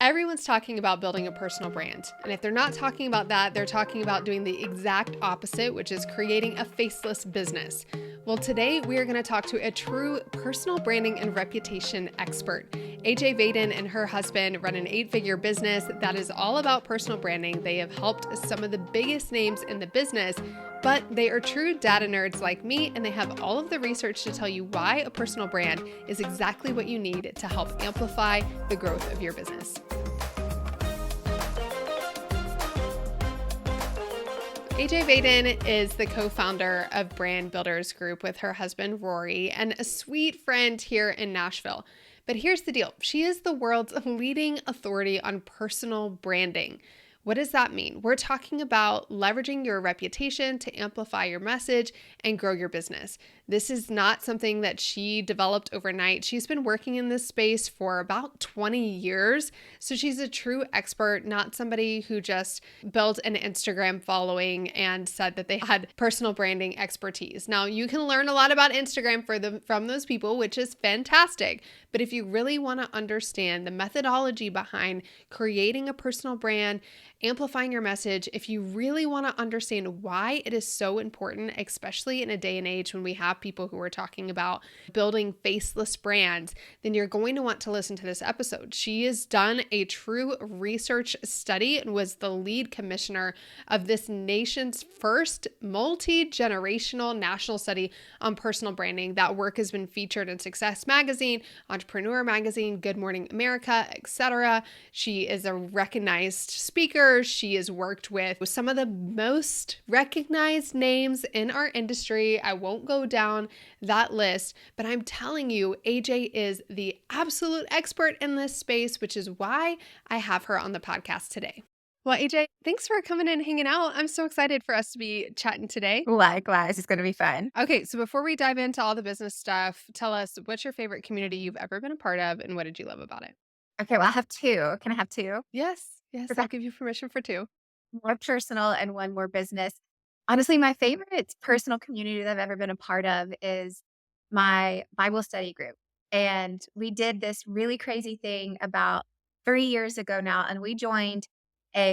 Everyone's talking about building a personal brand. And if they're not talking about that, they're talking about doing the exact opposite, which is creating a faceless business. Well, today we are going to talk to a true personal branding and reputation expert. AJ Vaden and her husband run an 8-figure business that is all about personal branding. They have helped some of the biggest names in the business, but they are true data nerds like me, and they have all of the research to tell you why a personal brand is exactly what you need to help amplify the growth of your business. AJ Vaden is the co-founder of Brand Builders Group with her husband, Rory, and a sweet friend here in Nashville. But here's the deal. She is the world's leading authority on personal branding. What does that mean? We're talking about leveraging your reputation to amplify your message and grow your business. This is not something that she developed overnight. She's been working in this space for about 20 years. So she's a true expert, not somebody who just built an Instagram following and said that they had personal branding expertise. Now, you can learn a lot about Instagram from those people, which is fantastic. But if you really want to understand the methodology behind creating a personal brand, amplifying your message, if you really want to understand why it is so important, especially in a day and age when we have people who are talking about building faceless brands, then you're going to want to listen to this episode. She has done a true research study and was the lead commissioner of this nation's first multi-generational national study on personal branding. That work has been featured in Success Magazine, Entrepreneur Magazine, Good Morning America, etc. She is a recognized speaker. She has worked with some of the most recognized names in our industry. I won't go down that list, but I'm telling you, AJ is the absolute expert in this space, which is why I have her on the podcast today. Well, AJ, thanks for coming in and hanging out. I'm so excited for us to be chatting today. Likewise, it's going to be fun. Okay, so before we dive into all the business stuff, tell us what's your favorite community you've ever been a part of and what did you love about it? Okay, well, I have two. Can I have two? Yes, Because I'll I give you permission for 2. have more personal and one more business. Honestly, my favorite personal community that I've ever been a part of is my Bible study group. And we did this really crazy thing about 3 years ago now, and we joined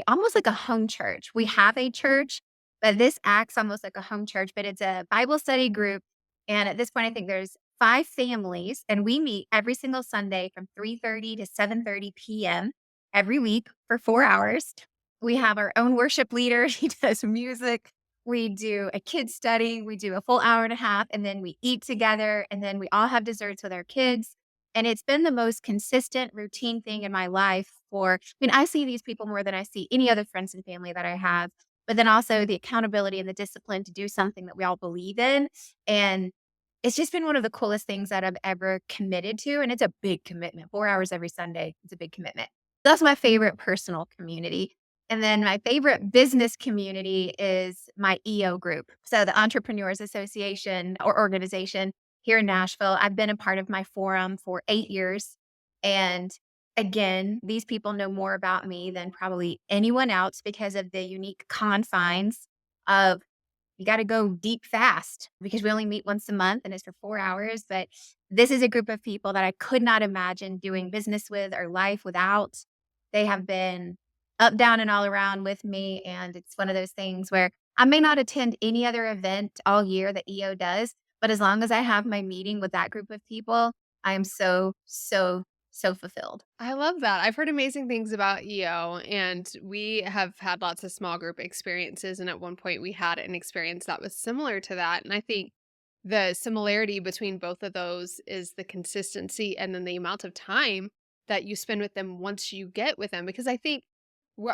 almost like a home church. We have a church, but this acts almost like a home church, but it's a Bible study group. And at this point, I think there's 5 families, and we meet every single Sunday from 3:30 to 7:30 p.m. every week for 4 hours. We have our own worship leader. He does music. We do a kids study. We do a full hour and a half, and then we eat together, and then we all have desserts with our kids. And it's been the most consistent routine thing in my life I see these people more than I see any other friends and family that I have, but then also the accountability and the discipline to do something that we all believe in. And it's just been one of the coolest things that I've ever committed to. And it's a big commitment. 4 hours every Sunday. It's a big commitment. That's my favorite personal community. And then my favorite business community is my EO group. So the Entrepreneurs Association or organization here in Nashville. I've been a part of my forum for 8 years. And again, these people know more about me than probably anyone else because of the unique confines of you got to go deep fast because we only meet once a month and it's for 4 hours. But this is a group of people that I could not imagine doing business with or life without. They have been up, down, and all around with me. And it's one of those things where I may not attend any other event all year that EO does, but as long as I have my meeting with that group of people, I am so, so, so fulfilled. I love that. I've heard amazing things about EO, and we have had lots of small group experiences. And at one point, we had an experience that was similar to that. And I think the similarity between both of those is the consistency and then the amount of time that you spend with them once you get with them. Because I think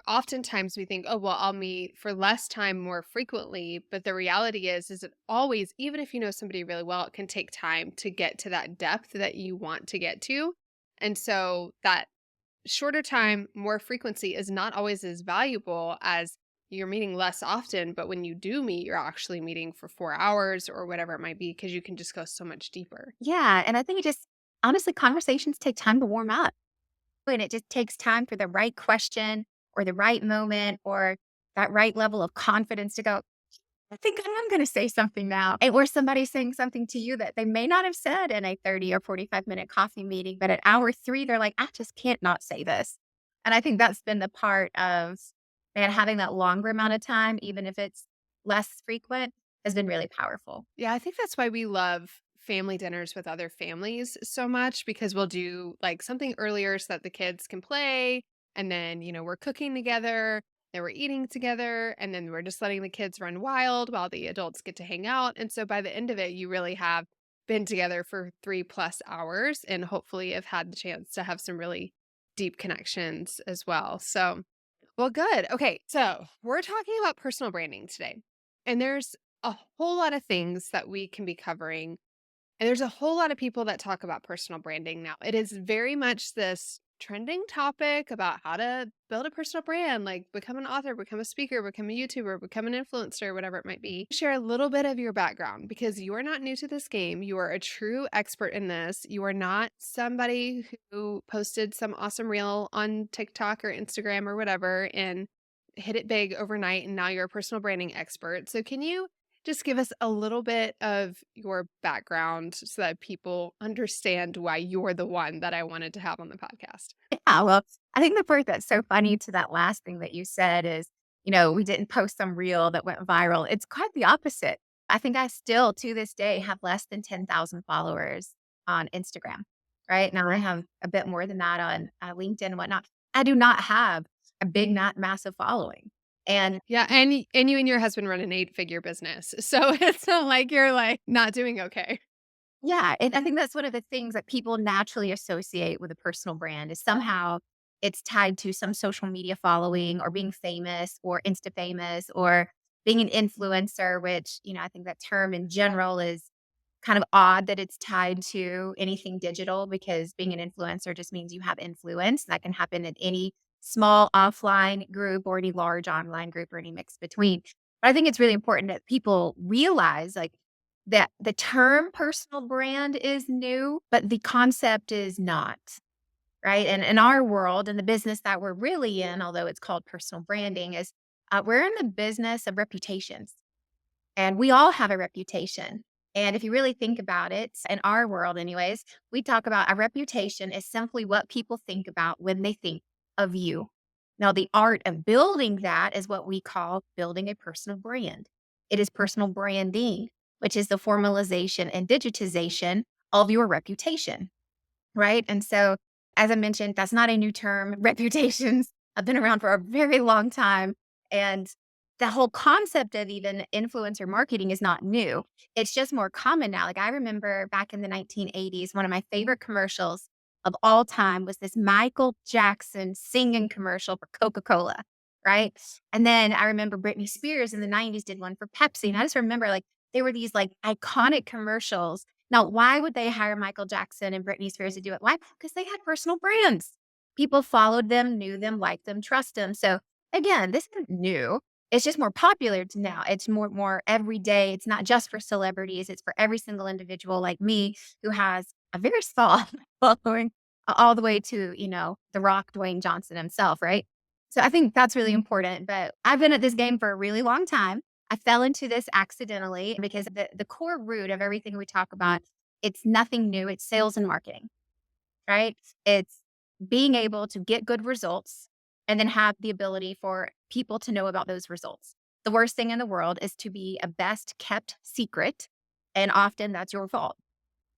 oftentimes we think, oh, well, I'll meet for less time more frequently. But the reality is it always, even if you know somebody really well, it can take time to get to that depth that you want to get to. And so that shorter time, more frequency is not always as valuable as you're meeting less often. But when you do meet, you're actually meeting for 4 hours or whatever it might be, because you can just go so much deeper. Yeah. And I think it just, honestly, conversations take time to warm up. And it just takes time for the right question or the right moment or that right level of confidence to go, I think I am going to say something now. And or somebody's saying something to you that they may not have said in a 30 or 45-minute coffee meeting, but at hour 3, they're like, I just can't not say this. And I think that's been the part of, man, having that longer amount of time, even if it's less frequent, has been really powerful. Yeah, I think that's why we love family dinners with other families so much because we'll do like something earlier so that the kids can play. And then, we're cooking together, then we're eating together, and then we're just letting the kids run wild while the adults get to hang out. And so by the end of it, you really have been together for 3+ hours and hopefully have had the chance to have some really deep connections as well. So, well, good. Okay. So we're talking about personal branding today. And there's a whole lot of things that we can be covering. And there's a whole lot of people that talk about personal branding now. It is very much this trending topic about how to build a personal brand, like become an author, become a speaker, become a YouTuber, become an influencer, whatever it might be. Share a little bit of your background because you are not new to this game. You are a true expert in this. You are not somebody who posted some awesome reel on TikTok or Instagram or whatever and hit it big overnight and now you're a personal branding expert. So can you just give us a little bit of your background so that people understand why you're the one that I wanted to have on the podcast? Yeah, well, I think the part that's so funny to that last thing that you said is, we didn't post some reel that went viral. It's quite the opposite. I think I still, to this day, have less than 10,000 followers on Instagram, right? Now I have a bit more than that on LinkedIn and whatnot. I do not have a big, not massive following. And Yeah, and you and your husband run an 8-figure business. So it's not like you're like not doing okay. yeah, and I think that's one of the things that people naturally associate with a personal brand is somehow it's tied to some social media following or being famous or Insta famous or being an influencer, which, I think that term in general is kind of odd that it's tied to anything digital because being an influencer just means you have influence. That can happen in any small offline group or any large online group or any mix between. But I think it's really important that people realize like that the term personal brand is new, but the concept is not, right? And in our world, in the business that we're really in, although it's called personal branding, is we're in the business of reputations. And we all have a reputation. And if you really think about it, in our world, anyways, we talk about a reputation is simply what people think about when they think of you. Now, the art of building that is what we call building a personal brand. It is personal branding, which is the formalization and digitization of your reputation. Right? And so, as I mentioned, that's not a new term. Reputations have been around for a very long time. And the whole concept of even influencer marketing is not new. It's just more common now. Like I remember back in the 1980s, one of my favorite commercials of all time was this Michael Jackson singing commercial for Coca-Cola. Right. And then I remember Britney Spears in the 90s did one for Pepsi. And I just remember like they were these like iconic commercials. Now, why would they hire Michael Jackson and Britney Spears to do it? Why? Because they had personal brands. People followed them, knew them, liked them, trust them. So again, this isn't new. It's just more popular to now. It's more everyday. It's not just for celebrities. It's for every single individual like me who has a very small following, all the way to the Rock, Dwayne Johnson himself, right? So I think that's really important. But I've been at this game for a really long time. I fell into this accidentally because the core root of everything we talk about, it's nothing new. It's sales and marketing, right? It's being able to get good results and then have the ability for people to know about those results. The worst thing in the world is to be a best kept secret. And often that's your fault.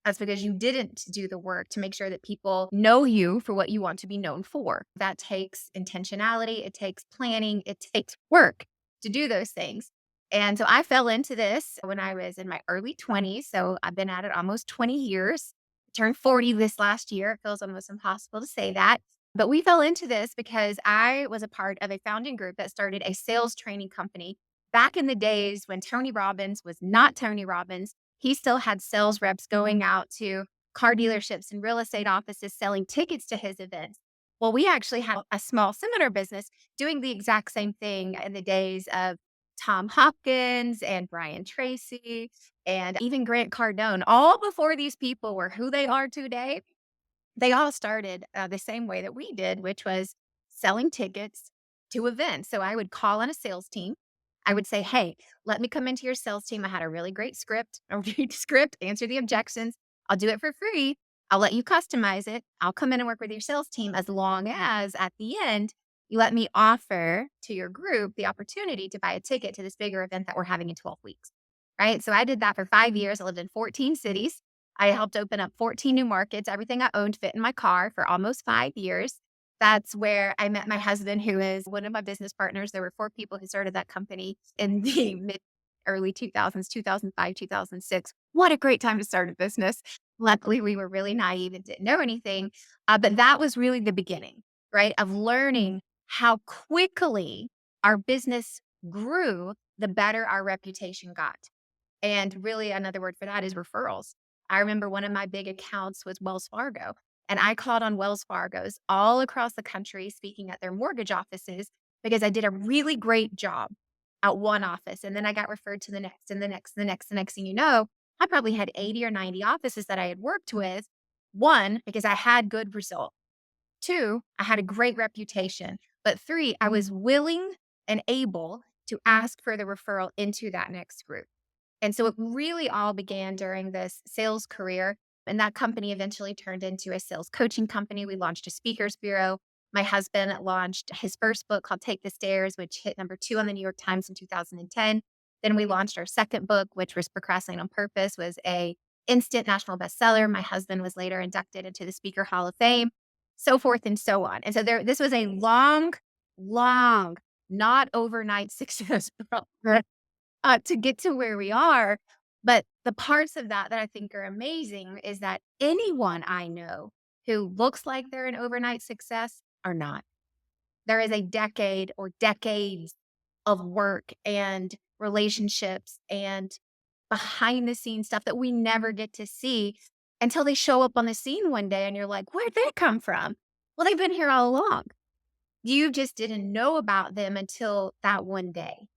That's because you didn't do the work to make sure that people know you for what you want to be known for. That takes intentionality, it takes planning, it takes work to do those things. And so I fell into this when I was in my early 20s. So I've been at it almost 20 years. Turned 40 this last year. It feels almost impossible to say that. But we fell into this because I was a part of a founding group that started a sales training company back in the days when Tony Robbins was not Tony Robbins. He still had sales reps going out to car dealerships and real estate offices selling tickets to his events. Well, we actually had a small similar business doing the exact same thing in the days of Tom Hopkins and Brian Tracy and even Grant Cardone. All before these people were who they are today, they all started the same way that we did, which was selling tickets to events. So I would call on a sales team. I would say, hey, let me come into your sales team. I had a really great script, a read script, answer the objections. I'll do it for free. I'll let you customize it. I'll come in and work with your sales team as long as at the end, you let me offer to your group the opportunity to buy a ticket to this bigger event that we're having in 12 weeks. Right. So I did that for 5 years. I lived in 14 cities. I helped open up 14 new markets. Everything I owned fit in my car for almost 5 years. That's where I met my husband, who is one of my business partners. There were 4 people who started that company in the mid early 2000s, 2005, 2006. What a great time to start a business. Luckily, we were really naive and didn't know anything. But that was really the beginning, right, of learning how quickly our business grew, the better our reputation got. And really, another word for that is referrals. I remember one of my big accounts was Wells Fargo, and I called on Wells Fargo's all across the country speaking at their mortgage offices because I did a really great job at one office. And then I got referred to the next and the next, and the next, the next thing you know, I probably had 80 or 90 offices that I had worked with. One, because I had good results. Two, I had a great reputation. But three, I was willing and able to ask for the referral into that next group. And so it really all began during this sales career. And that company eventually turned into a sales coaching company. We launched a speakers bureau. My husband launched his first book called Take the Stairs, which hit number 2 on the New York Times in 2010. Then we launched our second book, which was Procrastinate on Purpose, was a instant national bestseller. My husband was later inducted into the Speaker Hall of Fame, so forth and so on. And so this was a long, long, not overnight success to get to where we are. But the parts of that that I think are amazing is that anyone I know who looks like they're an overnight success are not. There is a decade or decades of work and relationships and behind the scenes stuff that we never get to see until they show up on the scene one day and you're like, where'd they come from? Well, they've been here all along. You just didn't know about them until that one day.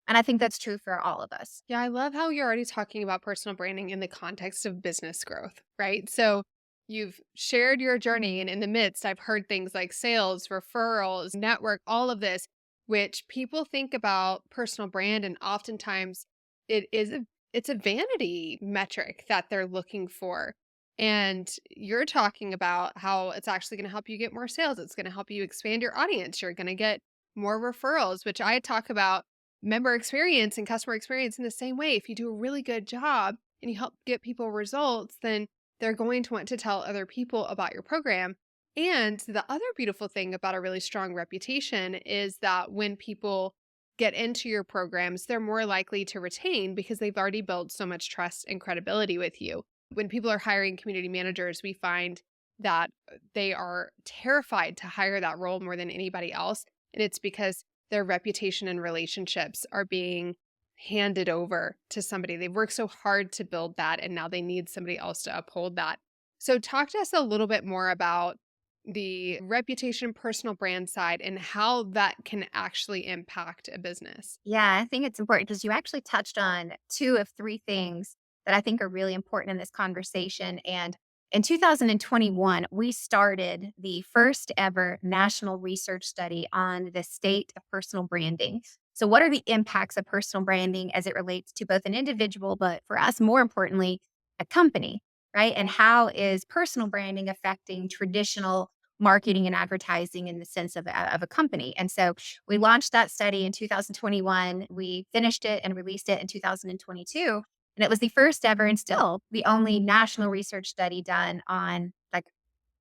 And I think that's true for all of us. Yeah, I love how you're already talking about personal branding in the context of business growth, right? So you've shared your journey, and in the midst, I've heard things like sales, referrals, network, all of this, which people think about personal brand, and oftentimes it's a vanity metric that they're looking for. And you're talking about how it's actually going to help you get more sales. It's going to help you expand your audience. You're going to get more referrals, which I talk about member experience and customer experience in the same way. If you do a really good job and you help get people results, then they're going to want to tell other people about your program. And the other beautiful thing about a really strong reputation is that when people get into your programs, they're more likely to retain because they've already built so much trust and credibility with you. When people are hiring community managers, we find that they are terrified to hire that role more than anybody else. And it's because their reputation and relationships are being handed over to somebody. They've worked so hard to build that, and now they need somebody else to uphold that. So, talk to us a little bit more about the reputation, personal brand side, and how that can actually impact a business. Yeah, I think it's important because you actually touched on 2 of 3 things that I think are really important in this conversation. And in 2021, we started the first ever national research study on the state of personal branding. So, what are the impacts of personal branding as it relates to both an individual, but for us, more importantly, a company, right? And how is personal branding affecting traditional marketing and advertising in the sense of a company? And so, we launched that study in 2021. We finished it and released it in 2022. And it was the first ever and still the only national research study done on like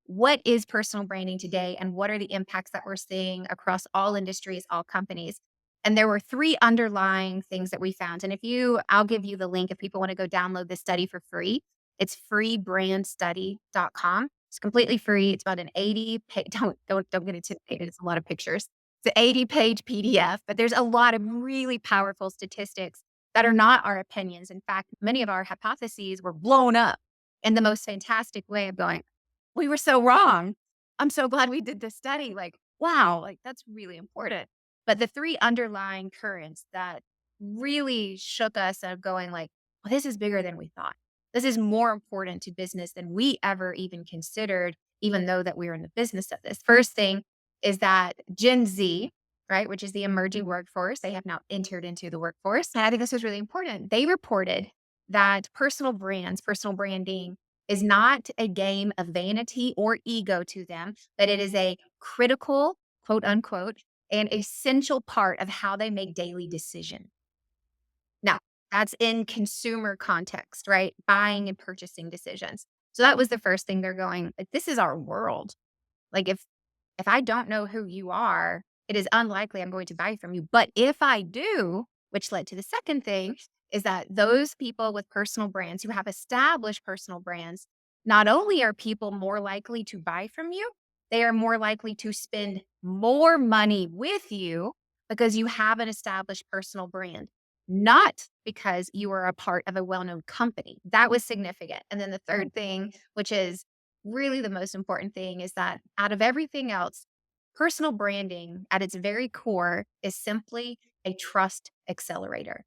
what is personal branding today and what are the impacts that we're seeing across all industries, all companies. And there were 3 underlying things that we found. And I'll give you the link if people want to go download this study for free. It's freebrandstudy.com. It's completely free. It's about an 80 page, don't get intimidated. It's a lot of pictures. It's an 80-page PDF, but there's a lot of really powerful statistics that are not our opinions. In fact, many of our hypotheses were blown up in the most fantastic way of going, we were so wrong. I'm so glad we did this study. Like, wow, like that's really important. But the 3 underlying currents that really shook us of going like, well, this is bigger than we thought. This is more important to business than we ever even considered, even though that we were in the business of this. First thing is that Gen Z, right, which is the emerging workforce, they have now entered into the workforce. And I think this was really important. They reported that personal brands, personal branding is not a game of vanity or ego to them, but it is a critical, quote unquote, and essential part of how they make daily decisions. Now, that's in consumer context, right? Buying and purchasing decisions. So that was the first thing they're going, like, this is our world. Like if I don't know who you are, it is unlikely I'm going to buy from you. But if I do, which led to the second thing, is that those people with personal brands who have established personal brands, not only are people more likely to buy from you, they are more likely to spend more money with you because you have an established personal brand, not because you are a part of a well-known company. That was significant. And then the third thing, which is really the most important thing, is that out of everything else, personal branding at its very core is simply a trust accelerator.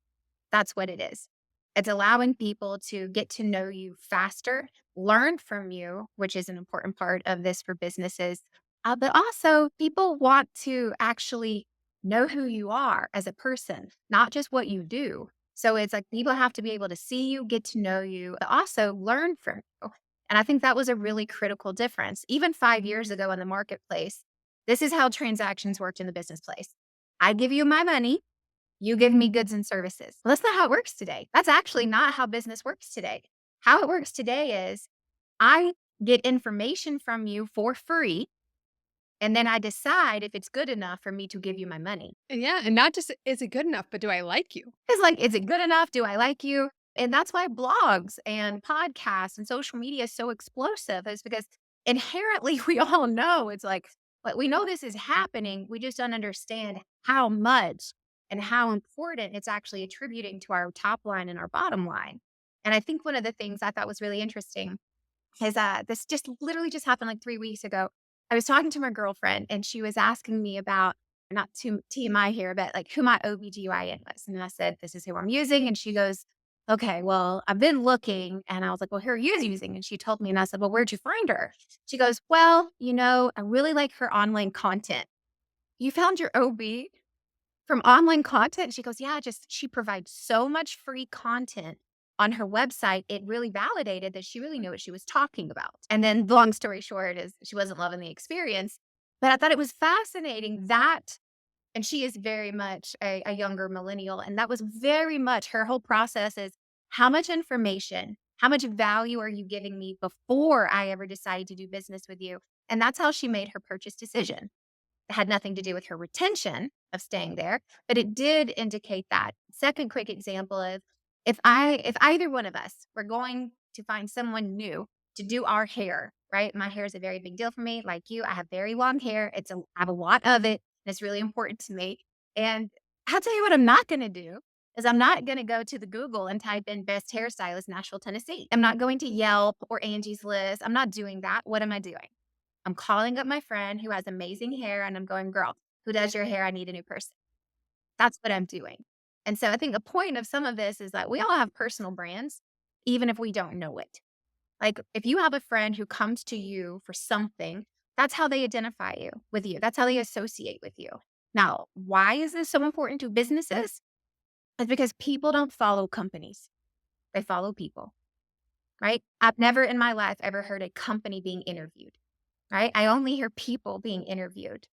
That's what it is. It's allowing people to get to know you faster, learn from you, which is an important part of this for businesses. But also, people want to actually know who you are as a person, not just what you do. So it's like people have to be able to see you, get to know you, but also learn from you. And I think that was a really critical difference. Even 5 years ago in the marketplace, this is how transactions worked in the business place. I give you my money, you give me goods and services. Well, that's not how it works today. That's actually not how business works today. How it works today is I get information from you for free, and then I decide if it's good enough for me to give you my money. Yeah, and not just is it good enough, but do I like you? It's like, is it good enough? Do I like you? And that's why blogs and podcasts and social media is so explosive, is because inherently we all know it's like, but we know this is happening. We just don't understand how much and how important it's actually attributing to our top line and our bottom line. And I think one of the things I thought was really interesting is this just literally just happened like 3 weeks ago. I was talking to my girlfriend and she was asking me about, not too TMI here, but like who my OBGYN was. And I said, this is who I'm using. And she goes, okay, well, I've been looking. And I was like, well, who are you using? And she told me, and I said, well, where'd you find her? She goes, well, I really like her online content. You found your OB from online content? She goes, "Yeah, just she provides so much free content on her website. It really validated that she really knew what she was talking about." And then the long story short is she wasn't loving the experience, but I thought it was fascinating that, and she is very much a younger millennial, and that was very much her whole process is, how much information, how much value are you giving me before I ever decide to do business with you? And that's how she made her purchase decision. It had nothing to do with her retention of staying there, but it did indicate that. Second quick example of, if either one of us were going to find someone new to do our hair, right? My hair is a very big deal for me. Like you, I have very long hair. I have a lot of it, and it's really important to me. And I'll tell you what I'm not going to do is I'm not going to go to the Google and type in best hairstylist Nashville, Tennessee. I'm not going to Yelp or Angie's List. I'm not doing that. What am I doing? I'm calling up my friend who has amazing hair and I'm going, girl, who does your hair? I need a new person. That's what I'm doing. And so I think the point of some of this is that we all have personal brands, even if we don't know it. Like if you have a friend who comes to you for something, that's how they identify you with you. That's how they associate with you. Now, why is this so important to businesses? It's because people don't follow companies. They follow people, right? I've never in my life ever heard a company being interviewed, right? I only hear people being interviewed,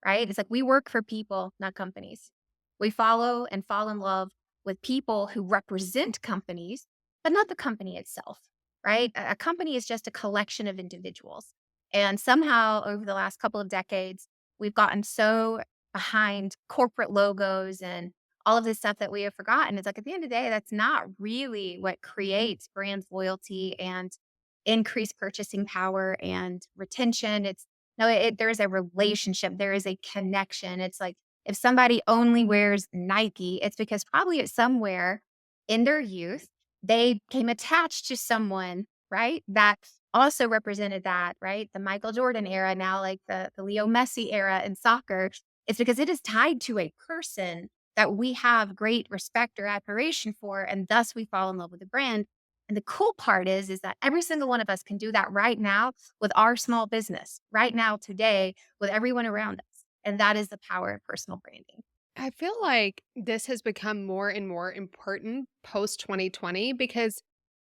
right? It's like we work for people, not companies. We follow and fall in love with people who represent companies, but not the company itself, right? A company is just a collection of individuals. And somehow over the last couple of decades, we've gotten so behind corporate logos and all of this stuff that we have forgotten. It's like at the end of the day, that's not really what creates brand loyalty and increased purchasing power and retention. It's no, there is a relationship, there is a connection. It's like if somebody only wears Nike, it's because probably at somewhere in their youth, they became attached to someone, right? That also represented that, right? The Michael Jordan era, now like the Leo Messi era in soccer. It's because it is tied to a person that we have great respect or admiration for, and thus we fall in love with the brand. And the cool part is that every single one of us can do that right now with our small business, right now, today, with everyone around us. And that is the power of personal branding. I feel like this has become more and more important post 2020 because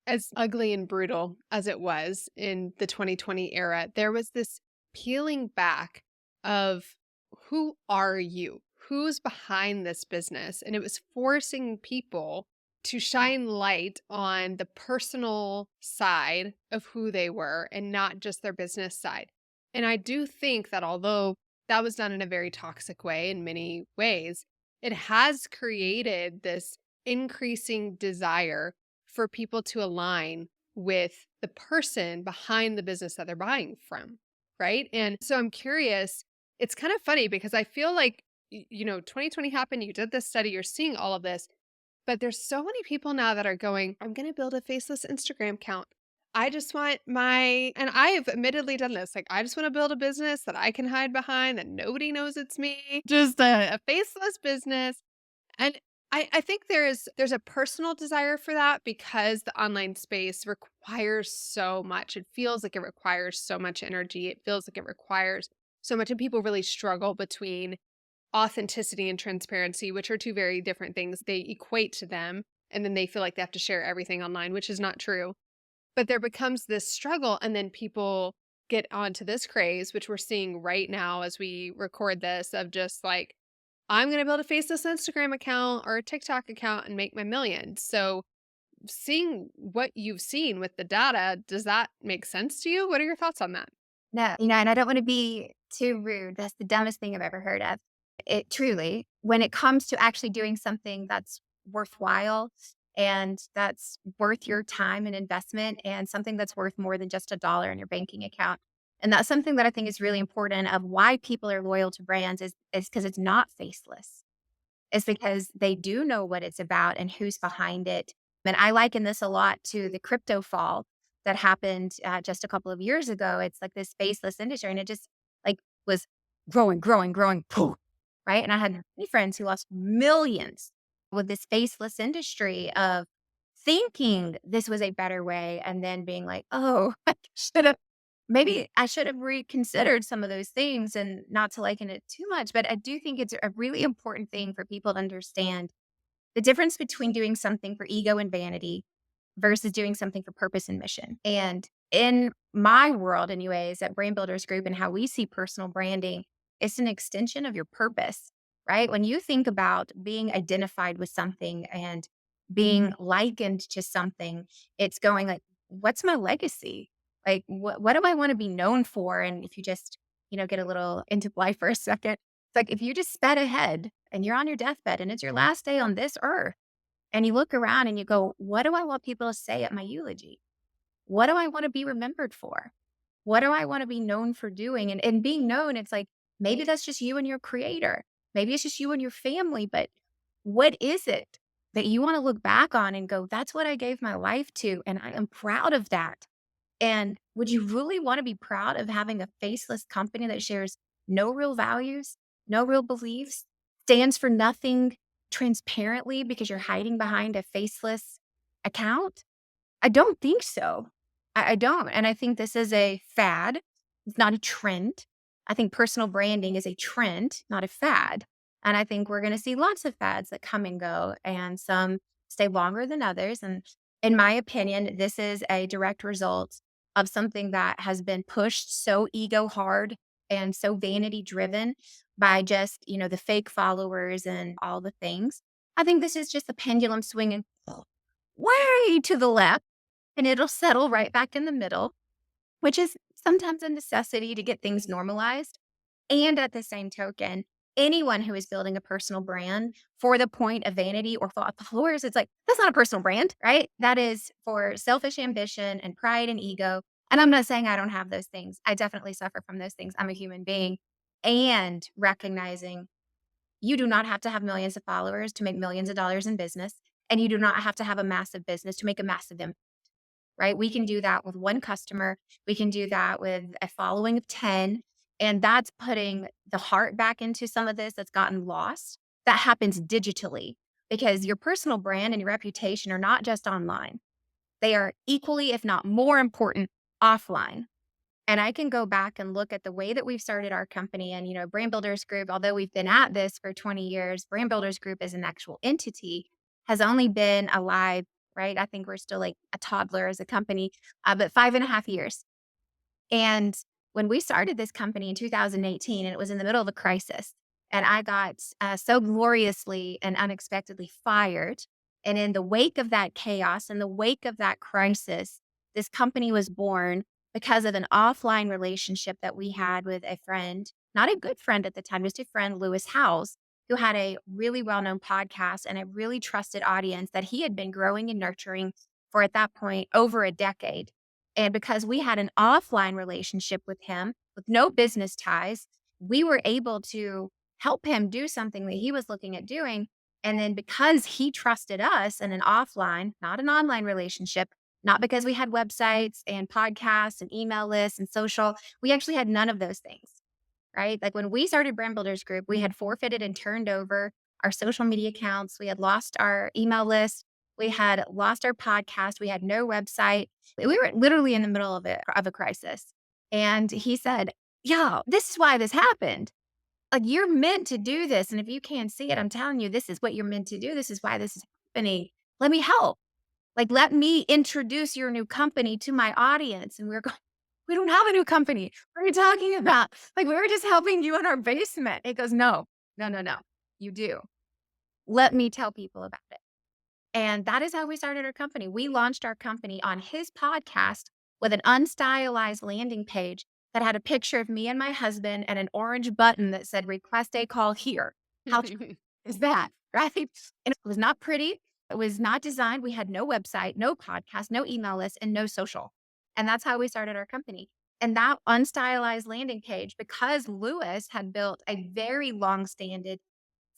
As ugly and brutal as it was in the 2020 era, there was this peeling back of who are you? Who's behind this business? And it was forcing people to shine light on the personal side of who they were and not just their business side. And I do think that although that was done in a very toxic way in many ways, it has created this increasing desire for people to align with the person behind the business that they're buying from, right? And so I'm curious, it's kind of funny because I feel like, 2020 happened, you did this study, you're seeing all of this, but there's so many people now that are going, I'm going to build a faceless Instagram account. I just want and I have admittedly done this. Like, I just want to build a business that I can hide behind, that nobody knows it's me, just a faceless business. And I think there's a personal desire for that because the online space requires so much. It feels like it requires so much energy. It feels like it requires so much. And people really struggle between authenticity and transparency, which are two very different things. They equate to them, and then they feel like they have to share everything online, which is not true. But there becomes this struggle, and then people get onto this craze, which we're seeing right now as we record this, of just like, I'm going to build a faceless Instagram account or a TikTok account and make my millions. So, seeing what you've seen with the data, does that make sense to you? What are your thoughts on that? No, and I don't want to be too rude. That's the dumbest thing I've ever heard of. It truly, when it comes to actually doing something that's worthwhile and that's worth your time and investment and something that's worth more than just a dollar in your banking account. And that's something that I think is really important of why people are loyal to brands is because it's not faceless. Is because they do know what it's about and who's behind it. And I liken this a lot to the crypto fall that happened just a couple of years ago. It's like this faceless industry, and it just like was growing, growing, growing, poof, right? And I had many friends who lost millions with this faceless industry of thinking this was a better way, and then being like, oh, I should have. Maybe I should have reconsidered some of those things and not to liken it too much, but I do think it's a really important thing for people to understand the difference between doing something for ego and vanity versus doing something for purpose and mission. And in my world, anyways, at Brand Builders Group and how we see personal branding, it's an extension of your purpose, right? When you think about being identified with something and being likened to something, it's going like, what's my legacy? Like, what do I want to be known for? And if you just, get a little into life for a second, it's like if you just sped ahead and you're on your deathbed and it's your last day on this earth, and you look around and you go, what do I want people to say at my eulogy? What do I want to be remembered for? What do I want to be known for doing? And being known, it's like maybe that's just you and your creator. Maybe it's just you and your family, but what is it that you want to look back on and go, that's what I gave my life to, and I am proud of that? And would you really want to be proud of having a faceless company that shares no real values, no real beliefs, stands for nothing transparently because you're hiding behind a faceless account? I don't think so. I don't. And I think this is a fad. It's not a trend. I think personal branding is a trend, not a fad. And I think we're going to see lots of fads that come and go, and some stay longer than others. And in my opinion, this is a direct result of something that has been pushed so ego hard and so vanity driven by just, the fake followers and all the things. I think this is just the pendulum swinging way to the left, and it'll settle right back in the middle, which is sometimes a necessity to get things normalized. And at the same token, anyone who is building a personal brand for the point of vanity or followers, it's like, that's not a personal brand, right? That is for selfish ambition and pride and ego. And I'm not saying I don't have those things. I definitely suffer from those things. I'm a human being. And recognizing you do not have to have millions of followers to make millions of dollars in business. And you do not have to have a massive business to make a massive impact, right? We can do that with one customer. We can do that with a following of 10. And that's putting the heart back into some of this that's gotten lost. That happens digitally because your personal brand and your reputation are not just online. They are equally, if not more important, offline. And I can go back and look at the way that we've started our company and, Brand Builders Group, although we've been at this for 20 years, Brand Builders Group as an actual entity has only been alive right? I think we're still like a toddler as a company, but 5.5 years. And when we started this company in 2018, and it was in the middle of a crisis, and I got so gloriously and unexpectedly fired. And in the wake of that chaos, in the wake of that crisis, this company was born because of an offline relationship that we had with a friend, not a good friend at the time, just a friend, Lewis Howes, who had a really well known podcast and a really trusted audience that he had been growing and nurturing for at that point over a decade. And because we had an offline relationship with him with no business ties, we were able to help him do something that he was looking at doing. And then because he trusted us in an offline, not an online relationship, not because we had websites and podcasts and email lists and social, we actually had none of those things, right? Like when we started Brand Builders Group, we had forfeited and turned over our social media accounts. We had lost our email list. We had lost our podcast. We had no website. We were literally in the middle of a crisis. And he said, "Yeah, this is why this happened. Like you're meant to do this. And if you can't see it, I'm telling you, this is what you're meant to do. This is why this is happening. Let me help. Like, let me introduce your new company to my audience." And we're going, "We don't have a new company. What are you talking about? Like, we were just helping you in our basement." He goes, "No, no, no, no. You do. Let me tell people about it." And that is how we started our company. We launched our company on his podcast with an unstylized landing page that had a picture of me and my husband and an orange button that said request a call here. How is that? Right? And it was not pretty. It was not designed. We had no website, no podcast, no email list, and no social. And that's how we started our company. And that unstylized landing page, because Lewis had built a very long standing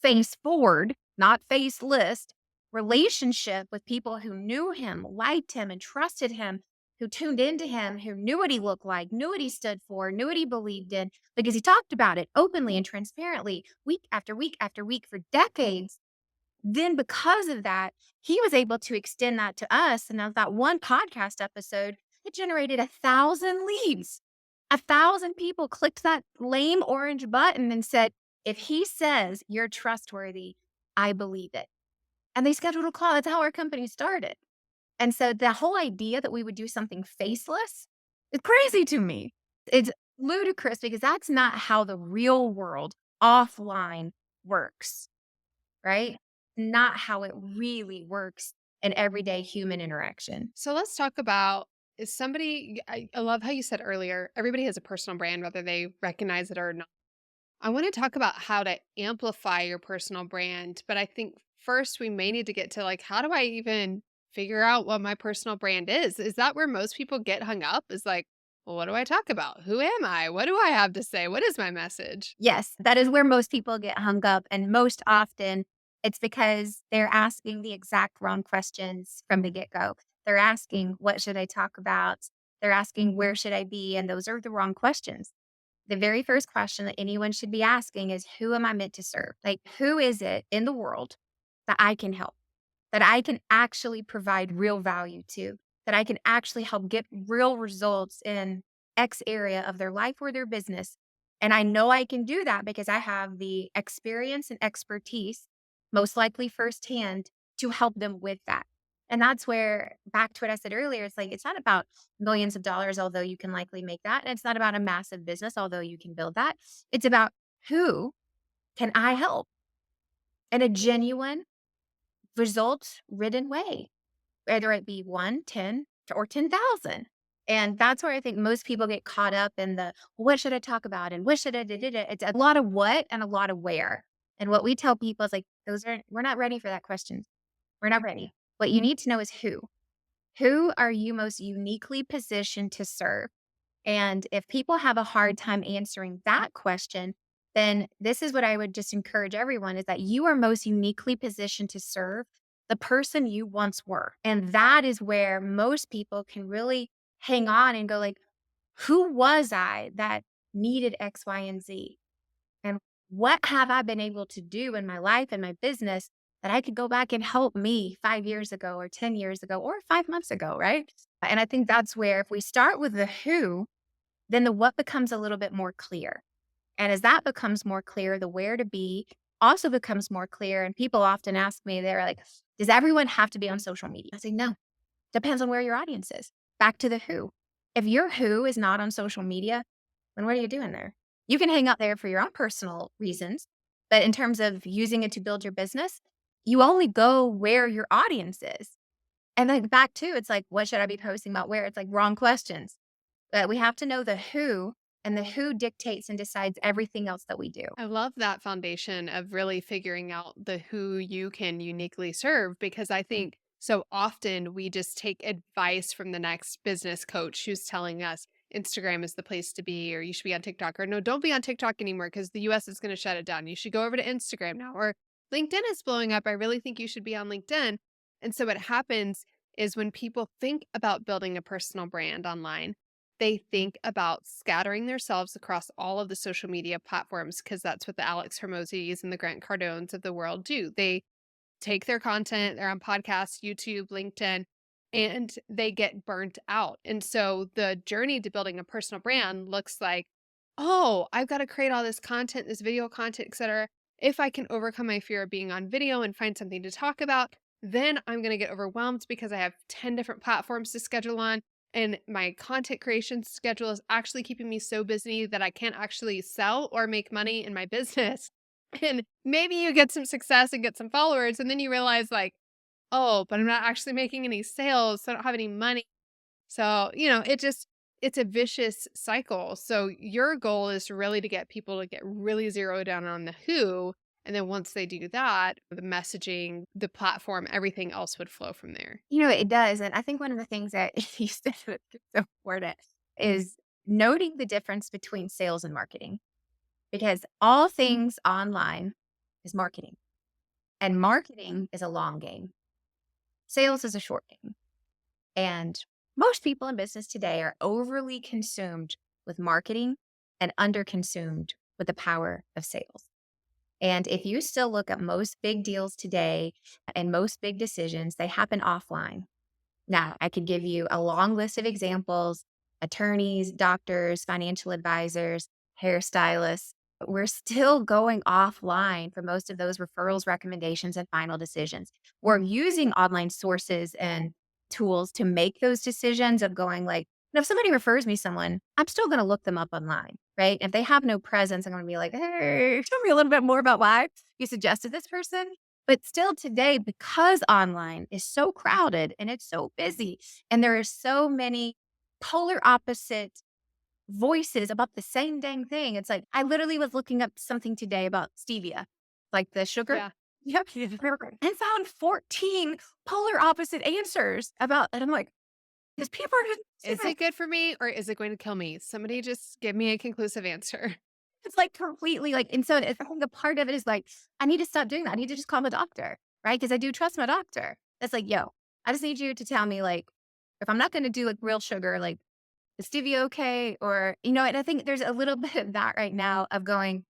face forward, not face list, relationship with people who knew him, liked him, and trusted him, who tuned into him, who knew what he looked like, knew what he stood for, knew what he believed in, because he talked about it openly and transparently week after week after week for decades. Then, because of that, he was able to extend that to us. And of that one podcast episode, it generated 1,000 leads. 1,000 people clicked that lame orange button and said, "If he says you're trustworthy, I believe it." And they scheduled a call. That's how our company started. And so the whole idea that we would do something faceless is crazy to me. It's ludicrous because that's not how the real world offline works, right? Not how it really works in everyday human interaction. So let's talk about is somebody, I love how you said earlier, everybody has a personal brand, whether they recognize it or not. I want to talk about how to amplify your personal brand, but I think first we may need to get to like, how do I even figure out what my personal brand is? Is that where most people get hung up? Is like, well, what do I talk about? Who am I? What do I have to say? What is my message? Yes, that is where most people get hung up. And most often it's because they're asking the exact wrong questions from the get go. They're asking, what should I talk about? They're asking, where should I be? And those are the wrong questions. The very first question that anyone should be asking is, who am I meant to serve? Like, who is it in the world that I can help, that I can actually provide real value to, that I can actually help get real results in X area of their life or their business? And I know I can do that because I have the experience and expertise, most likely firsthand, to help them with that. And that's where, back to what I said earlier, it's like, it's not about millions of dollars, although you can likely make that. And it's not about a massive business, although you can build that. It's about who can I help in a genuine, results ridden way, whether it be 1, 10, or 10,000. And that's where I think most people get caught up in the, what should I talk about? And what should I do? It's a lot of what and a lot of where. And what we tell people is like, we're not ready for that question. We're not ready. What you need to know is who. Who are you most uniquely positioned to serve? And if people have a hard time answering that question, then this is what I would just encourage everyone is that you are most uniquely positioned to serve the person you once were. And that is where most people can really hang on and go like, who was I that needed X, Y, and Z? And what have I been able to do in my life and my business that I could go back and help me 5 years ago or 10 years ago or 5 months ago, right? And I think that's where if we start with the who, then the what becomes a little bit more clear. And as that becomes more clear, the where to be also becomes more clear. And people often ask me, they're like, does everyone have to be on social media? I say, no, depends on where your audience is. Back to the who. If your who is not on social media, then what are you doing there? You can hang out there for your own personal reasons, but in terms of using it to build your business, you only go where your audience is. And then back to, it's like, what should I be posting about where? It's like wrong questions. But we have to know the who, and the who dictates and decides everything else that we do. I love that foundation of really figuring out the who you can uniquely serve because I think so often we just take advice from the next business coach who's telling us Instagram is the place to be or you should be on TikTok or no, don't be on TikTok anymore because the US is going to shut it down. You should go over to Instagram now or LinkedIn is blowing up. I really think you should be on LinkedIn. And so what happens is when people think about building a personal brand online, they think about scattering themselves across all of the social media platforms because that's what the Alex Hermosis and the Grant Cardones of the world do. They take their content, they're on podcasts, YouTube, LinkedIn, and they get burnt out. And so the journey to building a personal brand looks like, oh, I've got to create all this content, this video content, et cetera. If I can overcome my fear of being on video and find something to talk about, then I'm going to get overwhelmed because I have 10 different platforms to schedule on. And my content creation schedule is actually keeping me so busy that I can't actually sell or make money in my business. And maybe you get some success and get some followers, and then you realize, like, oh, but I'm not actually making any sales. So I don't have any money. So, it's a vicious cycle. So your goal is really to get people to get really zeroed down on the who. And then once they do that, the messaging, the platform, everything else would flow from there. It does. And I think one of the things that you said that's so important is noting the difference between sales and marketing, because all things online is marketing, and marketing is a long game. Sales is a short game. And most people in business today are overly consumed with marketing and underconsumed with the power of sales. And if you still look at most big deals today and most big decisions, they happen offline. Now, I could give you a long list of examples: attorneys, doctors, financial advisors, hairstylists. But we're still going offline for most of those referrals, recommendations, and final decisions. We're using online sources and tools to make those decisions of going like, if somebody refers me someone, I'm still going to look them up online, right? If they have no presence, I'm going to be like, hey, tell me a little bit more about why you suggested this person. But still today, because online is so crowded and it's so busy, and there are so many polar opposite voices about the same dang thing. It's like, I literally was looking up something today about stevia, like the sugar. Yeah. Yep. And found 14 polar opposite answers about, and I'm like, because people are Is just, it good for me or is it going to kill me? Somebody just give me a conclusive answer. it's like completely like, and so I think a part of it is like, I need to stop doing that. I need to just call my doctor, right? Because I do trust my doctor. That's like, yo, I just need you to tell me, like, if I'm not going to do like real sugar, like, is stevia okay? Or, and I think there's a little bit of that right now of going,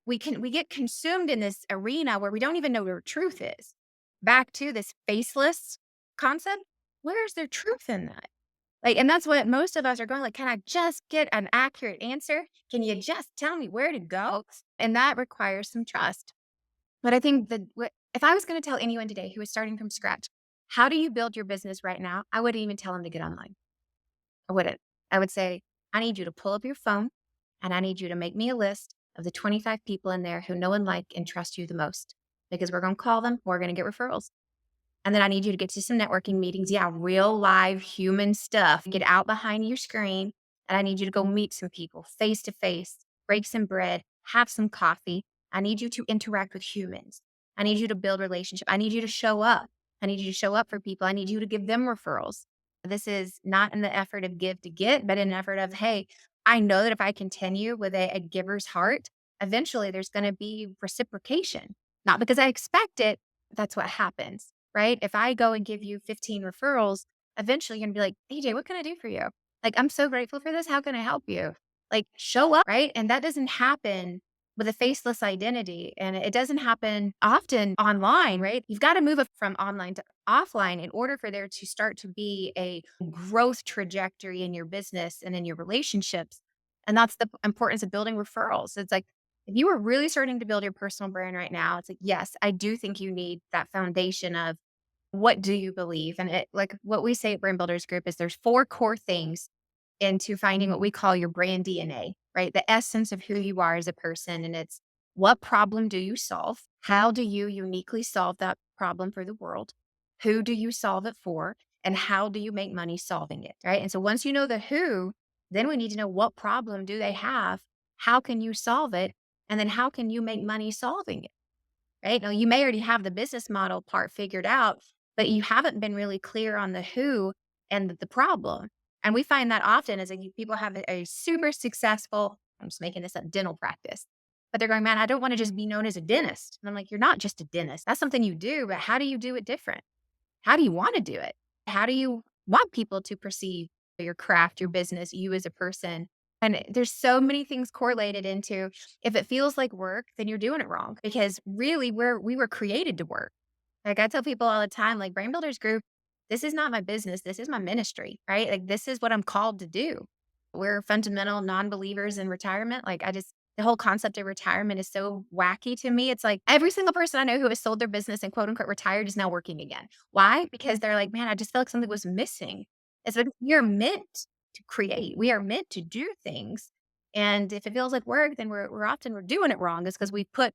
we get consumed in this arena where we don't even know where truth is. Back to this faceless concept. Where's there truth in that? Like, and that's what most of us are going like, can I just get an accurate answer? Can you just tell me where to go? And that requires some trust. But I think that if I was going to tell anyone today who is starting from scratch, how do you build your business right now? I wouldn't even tell them to get online. I wouldn't. I would say, I need you to pull up your phone and I need you to make me a list of the 25 people in there who know and like and trust you the most, because we're going to call them. We're going to get referrals. And then I need you to get to some networking meetings. Yeah, real live human stuff. Get out behind your screen. And I need you to go meet some people face to face, break some bread, have some coffee. I need you to interact with humans. I need you to build relationship. I need you to show up. I need you to show up for people. I need you to give them referrals. This is not in the effort of give to get, but in an effort of, hey, I know that if I continue with a giver's heart, eventually there's going to be reciprocation. Not because I expect it, that's what happens, right? If I go and give you 15 referrals, eventually you're gonna be like, AJ, what can I do for you? Like, I'm so grateful for this. How can I help you? Like, show up, right? And that doesn't happen with a faceless identity. And it doesn't happen often online, right? You've got to move it from online to offline in order for there to start to be a growth trajectory in your business and in your relationships. And that's the importance of building referrals. It's like, If you are really starting to build your personal brand right now, it's like, yes, I do think you need that foundation of what do you believe? And it like what we say at Brand Builders Group is there's 4 core things into finding what we call your brand DNA, right? The essence of who you are as a person. And it's what problem do you solve? How do you uniquely solve that problem for the world? Who do you solve it for? And how do you make money solving it? Right. And so once you know the who, then we need to know what problem do they have? How can you solve it? And then how can you make money solving it? Right? Now, you may already have the business model part figured out, but you haven't been really clear on the who and the problem. And we find that often is that people have a super successful, I'm just making this up, dental practice, but they're going, man, I don't want to just be known as a dentist. And I'm like, you're not just a dentist. That's something you do, but how do you do it different? How do you want to do it? How do you want people to perceive your craft, your business, you as a person? And there's so many things correlated into if it feels like work, then you're doing it wrong because really we were created to work. Like I tell people all the time, like Brain Builders Group, this is not my business. This is my ministry, right? Like this is what I'm called to do. We're fundamental non-believers in retirement. Like the whole concept of retirement is so wacky to me. It's like every single person I know who has sold their business and quote unquote retired is now working again. Why? Because they're like, man, I just feel like something was missing. It's like we are meant to create. We are meant to do things. And if it feels like work, then we're doing it wrong. It's because we put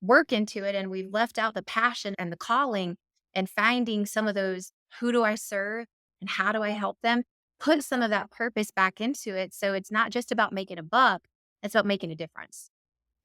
work into it and we've left out the passion and the calling and finding some of those who do I serve and how do I help them? Put some of that purpose back into it. So it's not just about making a buck, it's about making a difference.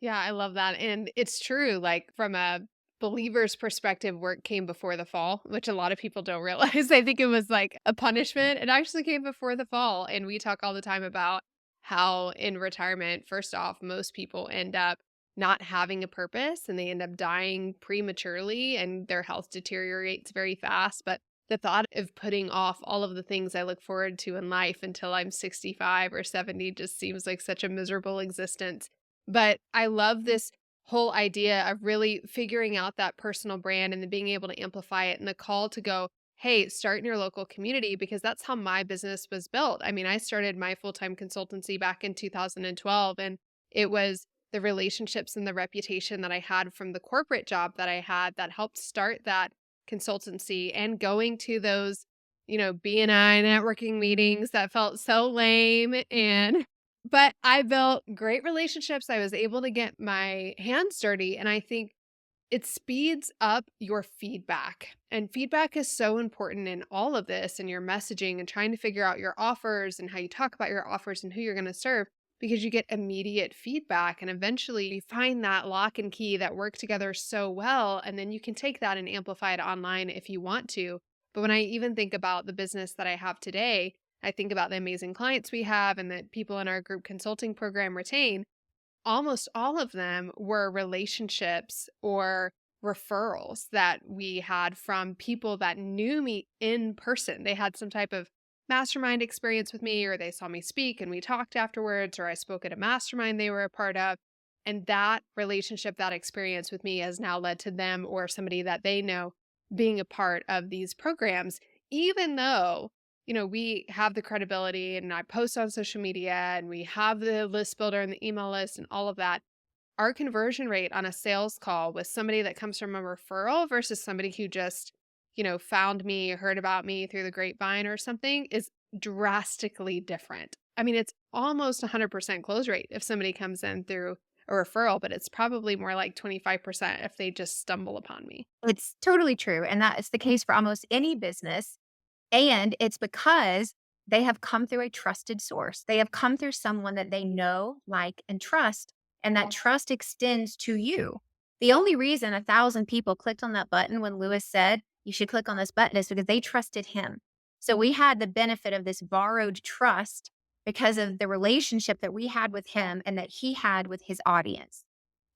Yeah, I love that. And it's true, like from a believer's perspective, work came before the fall, which a lot of people don't realize. I think it was like a punishment. It actually came before the fall. And we talk all the time about how in retirement, first off, most people end up not having a purpose and they end up dying prematurely and their health deteriorates very fast. But the thought of putting off all of the things I look forward to in life until I'm 65 or 70 just seems like such a miserable existence. But I love this whole idea of really figuring out that personal brand and then being able to amplify it and the call to go, hey, start in your local community because that's how my business was built. I mean, I started my full time consultancy back in 2012, and it was the relationships and the reputation that I had from the corporate job that I had that helped start that consultancy and going to those, BNI networking meetings that felt so lame and but I built great relationships. I was able to get my hands dirty, and I think it speeds up your feedback. And feedback is so important in all of this and your messaging and trying to figure out your offers and how you talk about your offers and who you're going to serve because you get immediate feedback. And eventually you find that lock and key that work together so well. And then you can take that and amplify it online if you want to. But when I even think about the business that I have today, I think about the amazing clients we have and that people in our group consulting program retain almost all of them were relationships or referrals that we had from people that knew me in person. They had some type of mastermind experience with me, or they saw me speak and we talked afterwards, or I spoke at a mastermind they were a part of. And that relationship, that experience with me has now led to them or somebody that they know being a part of these programs, even though we have the credibility and I post on social media and we have the list builder and the email list and all of that. Our conversion rate on a sales call with somebody that comes from a referral versus somebody who just, found me, heard about me through the grapevine or something is drastically different. I mean, it's almost 100% close rate if somebody comes in through a referral, but it's probably more like 25% if they just stumble upon me. It's totally true. And that is the case for almost any business. And it's because they have come through a trusted source. They have come through someone that they know, like, and trust, and that trust extends to you. The only reason 1,000 people clicked on that button when Lewis said, you should click on this button is because they trusted him. So we had the benefit of this borrowed trust because of the relationship that we had with him and that he had with his audience.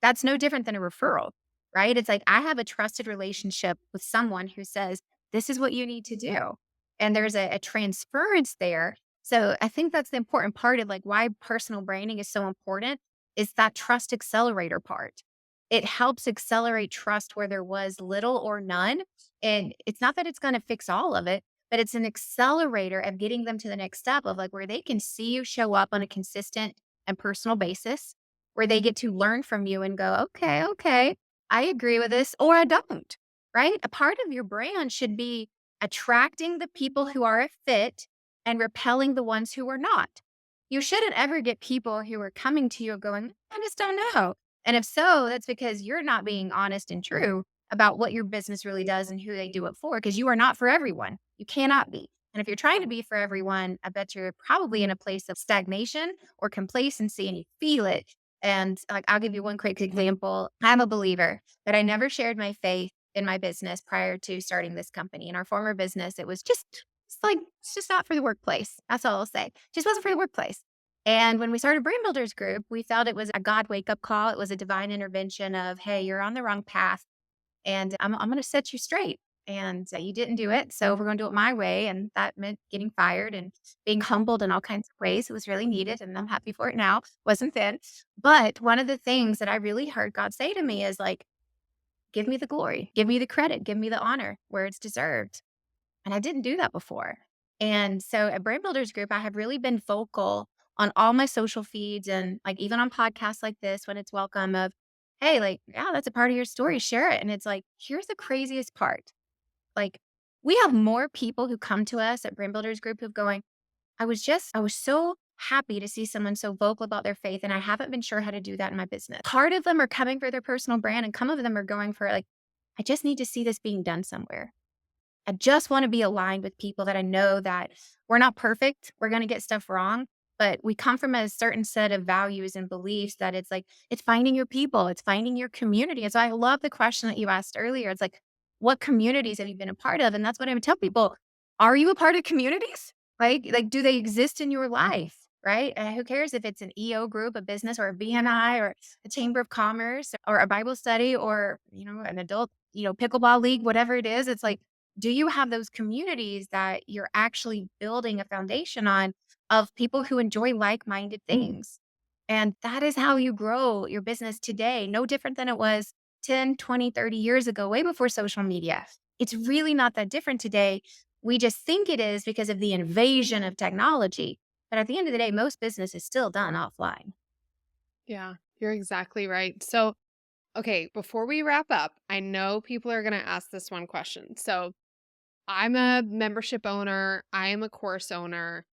That's no different than a referral, right? It's like I have a trusted relationship with someone who says, this is what you need to do. And there's a transference there. So I think that's the important part of like why personal branding is so important is that trust accelerator part. It helps accelerate trust where there was little or none. And it's not that it's going to fix all of it, but it's an accelerator of getting them to the next step of like where they can see you show up on a consistent and personal basis, where they get to learn from you and go, okay, okay, I agree with this or I don't, right? A part of your brand should be attracting the people who are a fit and repelling the ones who are not. You shouldn't ever get people who are coming to you going, I just don't know. And if so, that's because you're not being honest and true about what your business really does and who they do it for, because you are not for everyone. You cannot be. And if you're trying to be for everyone, I bet you're probably in a place of stagnation or complacency and you feel it. And like, I'll give you one quick example. I'm a believer that I never shared my faith in my business prior to starting this company. In our former business, it was just it's like, it's just not for the workplace. That's all I'll say. Just wasn't for the workplace. And when we started Brand Builders Group, we felt it was a God wake up call. It was a divine intervention of, hey, you're on the wrong path and I'm going to set you straight. And you didn't do it. So we're going to do it my way. And that meant getting fired and being humbled in all kinds of ways. It was really needed. And I'm happy for it now. Wasn't then. But one of the things that I really heard God say to me is like, give me the glory, give me the credit, give me the honor where it's deserved. And I didn't do that before. And so at Brand Builders Group, I have really been vocal on all my social feeds and like even on podcasts like this when it's welcome of, hey, like, yeah, that's a part of your story. Share it. And it's like, here's the craziest part. Like, we have more people who come to us at Brand Builders Group who going, I was so happy to see someone so vocal about their faith. And I haven't been sure how to do that in my business. Part of them are coming for their personal brand and some of them are going for like, I just need to see this being done somewhere. I just want to be aligned with people that I know that we're not perfect. We're going to get stuff wrong, but we come from a certain set of values and beliefs that it's like, it's finding your people, it's finding your community. And so I love the question that you asked earlier. It's like, what communities have you been a part of? And that's what I would tell people. Are you a part of communities? Like, do they exist in your life? Right? Who cares if it's an EO group, a business or a BNI or a chamber of commerce or a Bible study or, an adult, pickleball league, whatever it is. It's like, do you have those communities that you're actually building a foundation on of people who enjoy like-minded things? And that is how you grow your business today. No different than it was 10, 20, 30 years ago, way before social media. It's really not that different today. We just think it is because of the invasion of technology. But at the end of the day, most business is still done offline. Yeah, you're exactly right. So, okay, before we wrap up, I know people are going to ask this one question. So, I'm a membership owner, I am a course owner.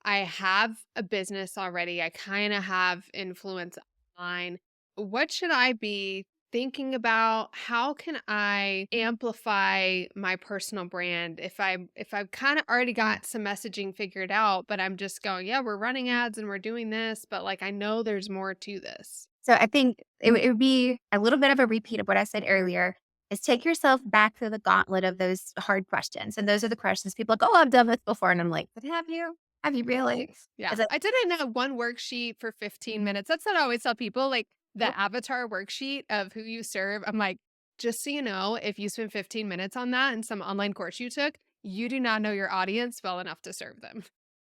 I have a business already. I kind of have influence online. What should I be thinking about? How can I amplify my personal brand if I've kind of already got some messaging figured out, but I'm just going, yeah, we're running ads and we're doing this, but like I know there's more to this. So I think it would be a little bit of a repeat of what I said earlier is take yourself back through the gauntlet of those hard questions. And those are the questions people like, oh, I've done this before. And I'm like, but have you? Have you really? Yeah. It's like, I did it in a one worksheet for 15 minutes. That's what I always tell people, like "Yep." the avatar worksheet of who you serve. I'm like, just so you know, if you spend 15 minutes on that in some online course you took, you do not know your audience well enough to serve them.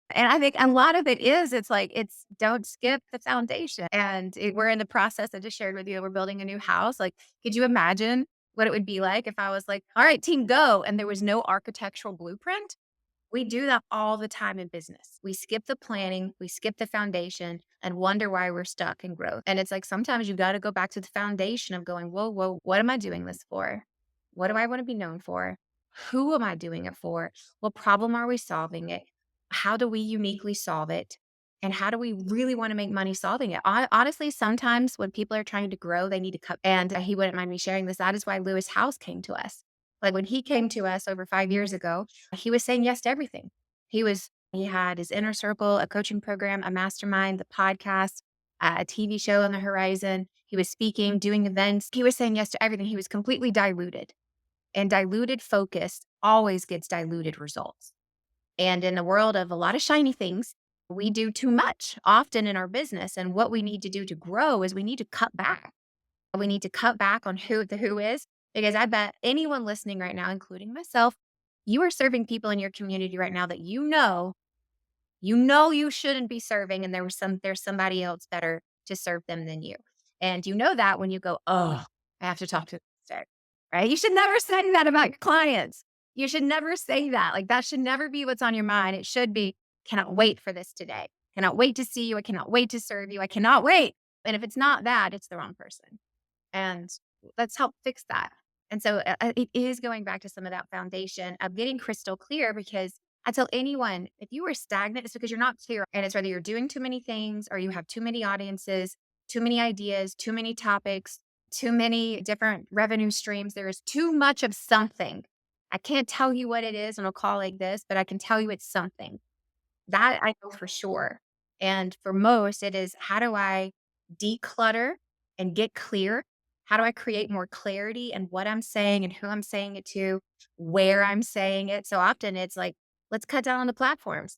And I think a lot of it is, it's like, it's don't skip the foundation. And we're in the process I just shared with you. We're building a new house. Like, could you imagine what it would be like if I was like, all right, team, go. And there was no architectural blueprint? We do that all the time in business. We skip the planning, we skip the foundation and wonder why we're stuck in growth. And it's like sometimes you got to go back to the foundation of going, whoa, whoa, what am I doing this for? What do I want to be known for? Who am I doing it for? What problem are we solving it? How do we uniquely solve it? And how do we really want to make money solving it? Honestly, sometimes when people are trying to grow, they need to cut. And he wouldn't mind me sharing this. That is why Lewis House came to us. Like when he came to us over 5 years ago, he was saying yes to everything. He had his inner circle, a coaching program, a mastermind, the podcast, a TV show on the horizon. He was speaking, doing events. He was saying yes to everything. He was completely diluted. And diluted focus always gets diluted results. And in the world of a lot of shiny things, we do too much often in our business. And what we need to do to grow is we need to cut back. We need to cut back on who the who is, because I bet anyone listening right now, including myself, you are serving people in your community right now that you shouldn't be serving, and there's somebody else better to serve them than you. And you know that when you go, "Oh, I have to talk to them," right? You should never say that about your clients. You should never say that. Like, that should never be what's on your mind. It should be, "Cannot wait for this today. Cannot wait to see you. I cannot wait to serve you. I cannot wait." And if it's not that, it's the wrong person. And let's help fix that. And so it is going back to some of that foundation of getting crystal clear because I tell anyone if you are stagnant, it's because you're not clear. And it's whether you're doing too many things or you have too many audiences, too many ideas, too many topics, too many different revenue streams. There is too much of something. I can't tell you what it is on a call like this, but I can tell you it's something. That I know for sure. And for most, it is how do I declutter and get clear? How do I create more clarity in what I'm saying and who I'm saying it to, where I'm saying it? So often it's like, let's cut down on the platforms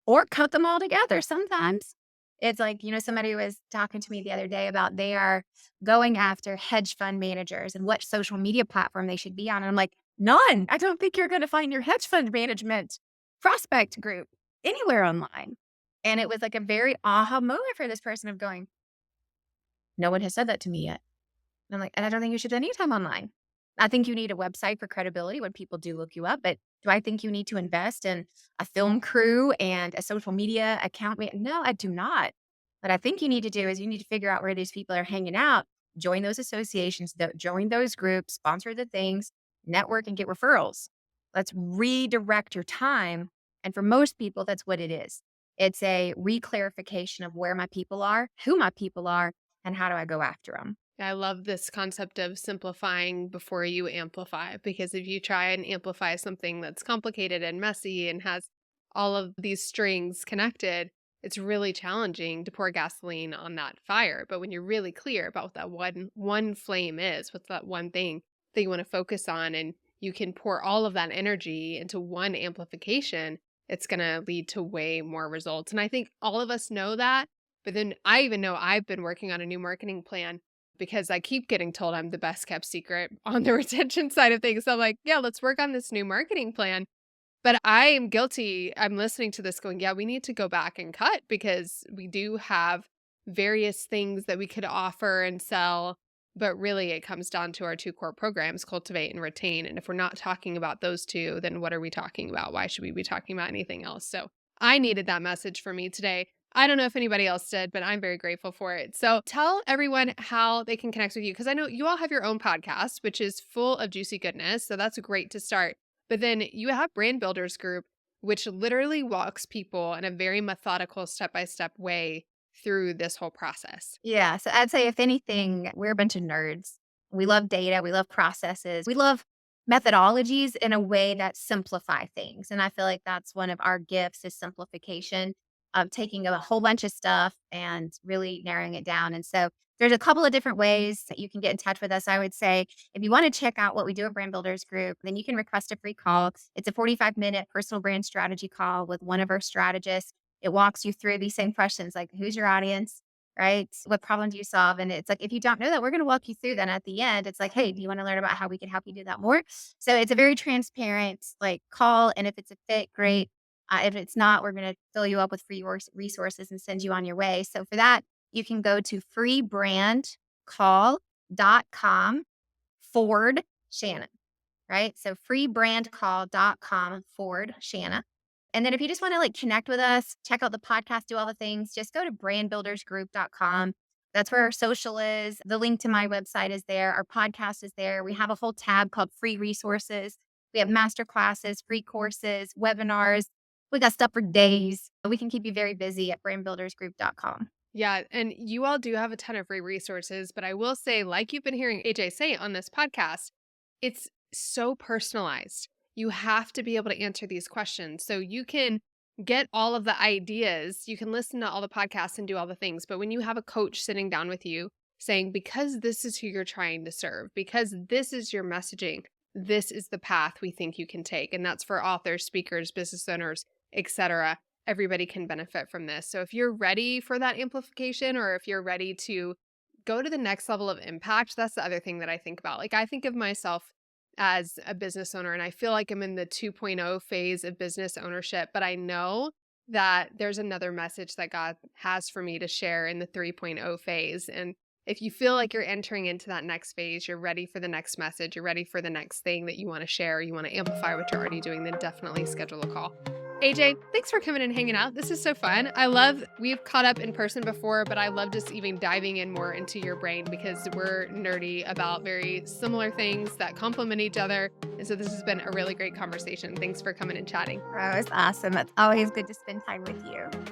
or cut them all together sometimes. It's like, somebody was talking to me the other day about they are going after hedge fund managers and what social media platform they should be on. And I'm like, none. I don't think you're going to find your hedge fund management prospect group anywhere online. And it was like a very aha moment for this person of going, no one has said that to me yet. And I'm like, and I don't think you should spend any time online. I think you need a website for credibility when people do look you up. But do I think you need to invest in a film crew and a social media account? No, I do not. What I think you need to do is you need to figure out where these people are hanging out, join those associations, join those groups, sponsor the things, network and get referrals. Let's redirect your time. And for most people, that's what it is. It's a reclarification of where my people are, who my people are, and how do I go after them. I love this concept of simplifying before you amplify, because if you try and amplify something that's complicated and messy and has all of these strings connected, it's really challenging to pour gasoline on that fire. But when you're really clear about what that one flame is, what's that one thing that you want to focus on, and you can pour all of that energy into one amplification, it's going to lead to way more results. And I think all of us know that. But then I even know I've been working on a new marketing plan because I keep getting told I'm the best kept secret on the retention side of things. So I'm like, yeah, let's work on this new marketing plan. But I am guilty. I'm listening to this going, yeah, we need to go back and cut because we do have various things that we could offer and sell. But really, it comes down to our two core programs, cultivate and retain. And if we're not talking about those two, then what are we talking about? Why should we be talking about anything else? So I needed that message for me today. I don't know if anybody else did, but I'm very grateful for it. So tell everyone how they can connect with you because I know you all have your own podcast, which is full of juicy goodness. So that's great to start. But then you have Brand Builders Group, which literally walks people in a very methodical step-by-step way through this whole process. Yeah. So I'd say, if anything, we're a bunch of nerds. We love data. We love processes. We love methodologies in a way that simplify things. And I feel like that's one of our gifts is simplification of taking a whole bunch of stuff and really narrowing it down. And so there's a couple of different ways that you can get in touch with us. I would say if you want to check out what we do at Brand Builders Group, then you can request a free call. It's a 45-minute personal brand strategy call with one of our strategists. It walks you through these same questions like who's your audience, right? What problem do you solve? And it's like, if you don't know that, we're going to walk you through that. At the end, it's like, hey, do you want to learn about how we can help you do that more? So it's a very transparent like call. And if it's a fit, great. If it's not, we're going to fill you up with free resources and send you on your way. So for that, you can go to freebrandcall.com/Shanna, right? So freebrandcall.com/Shanna. And then if you just want to like connect with us, check out the podcast, do all the things, just go to brandbuildersgroup.com. That's where our social is. The link to my website is there. Our podcast is there. We have a whole tab called free resources. We have master classes, free courses, webinars. We got stuff for days. We can keep you very busy at brandbuildersgroup.com. Yeah, and you all do have a ton of free resources, but I will say, like you've been hearing AJ say on this podcast, it's so personalized. You have to be able to answer these questions. So you can get all of the ideas, you can listen to all the podcasts and do all the things. But when you have a coach sitting down with you saying, because this is who you're trying to serve, because this is your messaging, this is the path we think you can take. And that's for authors, speakers, business owners, etc. Everybody can benefit from this. So if you're ready for that amplification or if you're ready to go to the next level of impact, that's the other thing that I think about. Like I think of myself as a business owner and I feel like I'm in the 2.0 phase of business ownership, but I know that there's another message that God has for me to share in the 3.0 phase. And if you feel like you're entering into that next phase, you're ready for the next message, you're ready for the next thing that you want to share, you want to amplify what you're already doing, then definitely schedule a call. AJ, thanks for coming and hanging out. This is so fun. I love, we've caught up in person before, but I love just even diving in more into your brain because we're nerdy about very similar things that complement each other. And so this has been a really great conversation. Thanks for coming and chatting. Oh, it's awesome. It's always good to spend time with you.